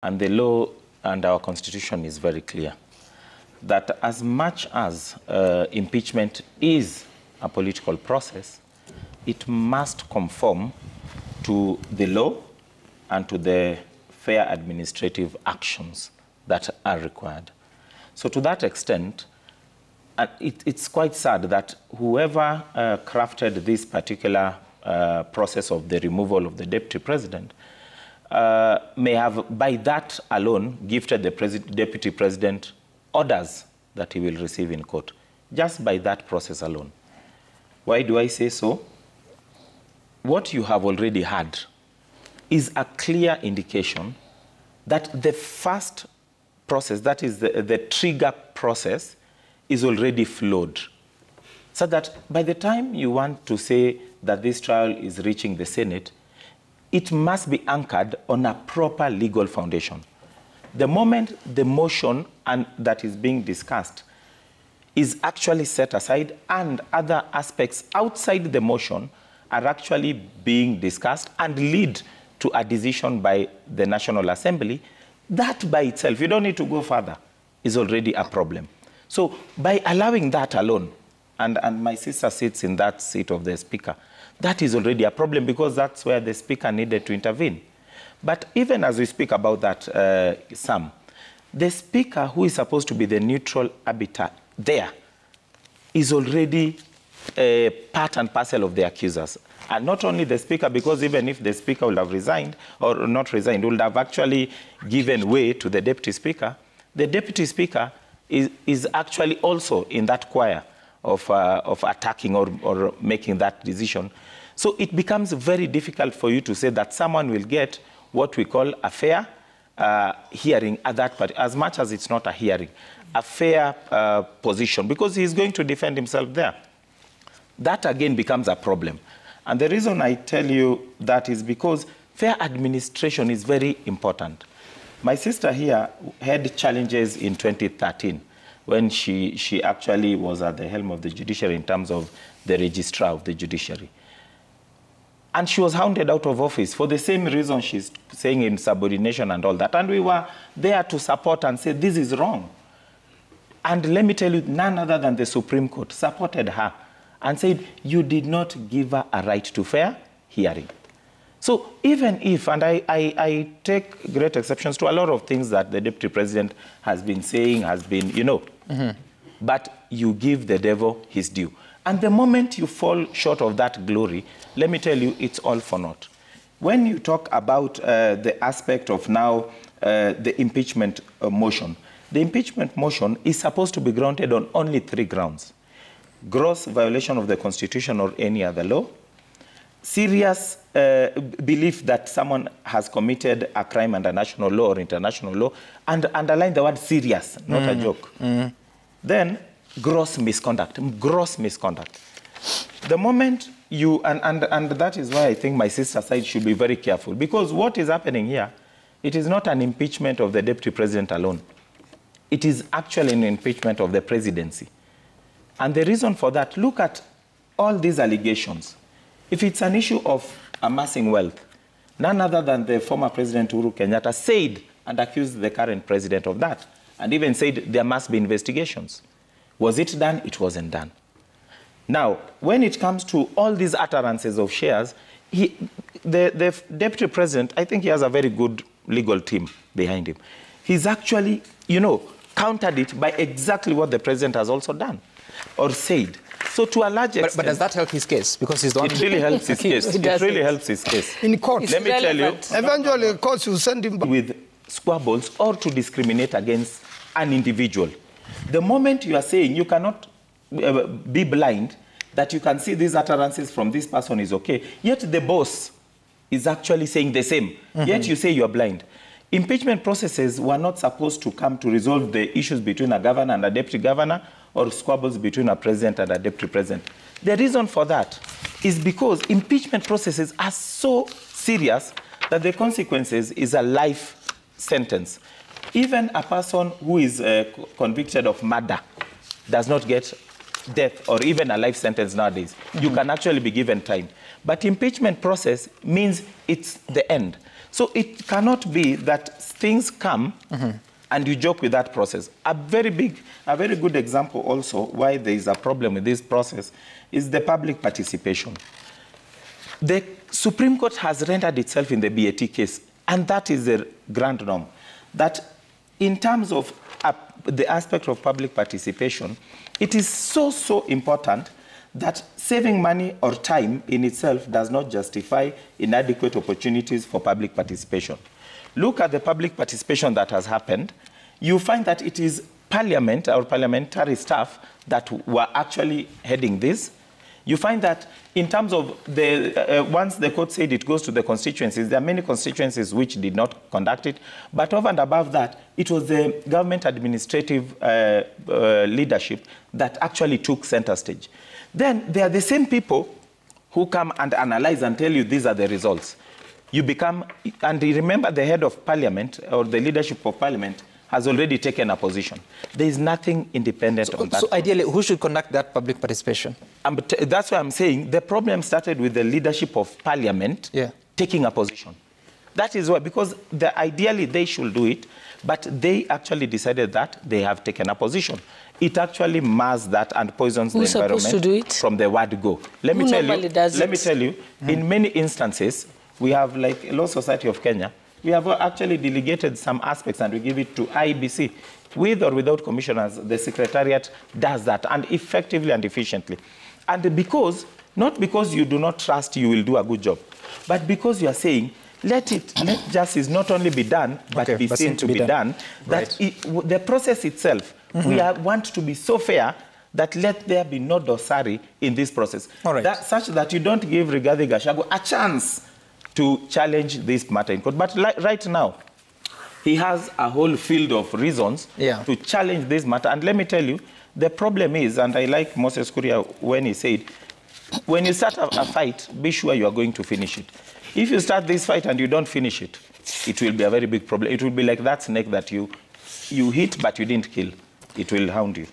and the law and our constitution is very clear that as much as impeachment is a political process, it must conform to the law and to the fair administrative actions that are required. So to that extent, it's quite sad that whoever crafted this particular process of the removal of the deputy president may have, by that alone, gifted the deputy president orders that he will receive in court, just by that process alone. Why do I say so? What you have already had is a clear indication that the first process, that is the trigger process, is already flawed. So that by the time you want to say that this trial is reaching the Senate, it must be anchored on a proper legal foundation. The moment the motion that is being discussed is actually set aside and other aspects outside the motion are actually being discussed and lead to a decision by the National Assembly, that by itself, you don't need to go further, is already a problem. So by allowing that alone, and my sister sits in that seat of the speaker, that is already a problem because that's where the speaker needed to intervene. But even as we speak about that, Sam, the speaker who is supposed to be the neutral arbiter there is already part and parcel of the accusers. And not only the speaker, because even if the speaker would have resigned, or not resigned, would have actually given way to the deputy speaker, the deputy speaker is actually also in that choir of attacking or making that decision. So it becomes very difficult for you to say that someone will get what we call a fair hearing at that part, as much as it's not a hearing, a fair position, because he's going to defend himself there. That again becomes a problem. And the reason I tell you that is because fair administration is very important. My sister here had challenges in 2013 when she actually was at the helm of the judiciary in terms of the registrar of the judiciary. And she was hounded out of office for the same reason she's saying, in subordination and all that. And we were there to support and say, this is wrong. And let me tell you, none other than the Supreme Court supported her and said, you did not give her a right to fair hearing. So even if, and I take great exceptions to a lot of things that the deputy president has been saying, has been, you know, but you give the devil his due. And the moment you fall short of that glory, let me tell you, it's all for naught. When you talk about the aspect of now the impeachment motion, the impeachment motion is supposed to be grounded on only 3 grounds: gross violation of the Constitution or any other law, serious belief that someone has committed a crime under national law or international law, and underline the word serious, not a joke. Then gross misconduct, gross misconduct. The moment you, and that is why I think my sister side should be very careful, because what is happening here, it is not an impeachment of the deputy president alone. It is actually an impeachment of the presidency. And the reason for that, look at all these allegations. If it's an issue of amassing wealth, none other than the former President Uhuru Kenyatta said and accused the current president of that, and even said there must be investigations. Was it done? It wasn't done. Now, when it comes to all these utterances of shares, the deputy president, I think he has a very good legal team behind him. He's actually, you know, countered it by exactly what the president has also done or said. So to a large extent... But does that help his case? Because he's the one... It really helps his case. It really helps his case. In court. Let me tell you... Eventually, of course, you send him back. With squabbles or to discriminate against an individual. The moment you are saying you cannot be blind, that you can see these utterances from this person is okay, yet the boss is actually saying the same, yet you say you are blind. Impeachment processes were not supposed to come to resolve the issues between a governor and a deputy governor or squabbles between a president and a deputy president. The reason for that is because impeachment processes are so serious that the consequences is a life sentence. Even a person who is convicted of murder does not get death or even a life sentence nowadays. You can actually be given time. But impeachment process means it's the end. So it cannot be that things come and you joke with that process. A very good example also why there is a problem with this process is the public participation. The Supreme Court has rendered itself in the BAT case, and that is the grand norm, that in terms of the aspect of public participation, it is so important that saving money or time in itself does not justify inadequate opportunities for public participation. Look at the public participation that has happened. You find that it is Parliament or parliamentary staff that were actually heading this. You find that in terms of the, once the court said it goes to the constituencies, there are many constituencies which did not conduct it. But over and above that, it was the government administrative leadership that actually took center stage. Then they are the same people who come and analyze and tell you these are the results. You become, and remember the head of parliament or the leadership of parliament has already taken a position. There is nothing independent on that. So ideally, who should conduct that public participation? That's why I'm saying the problem started with the leadership of parliament taking a position. That is why, because ideally they should do it, but they actually decided that they have taken a position. It actually mars that and poisons the environment from the word go. Let me tell you, in many instances, we have, like Law Society of Kenya, we have actually delegated some aspects and we give it to IEBC. With or without commissioners, the Secretariat does that, and effectively and efficiently. And because, not because you do not trust you will do a good job, but because you are saying, let justice not only be done, but be seen to be done. That the process itself, we want to be so fair that let there be no dosari in this process. Such that you don't give Rigathi Gachagua a chance to challenge this matter in court. But right now, he has a whole field of reasons to challenge this matter. And let me tell you, the problem is, and I like Moses Kuria when he said, when you start a fight, be sure you are going to finish it. If you start this fight and you don't finish it, it will be a very big problem. It will be like that snake that you hit but you didn't kill. It will hound you.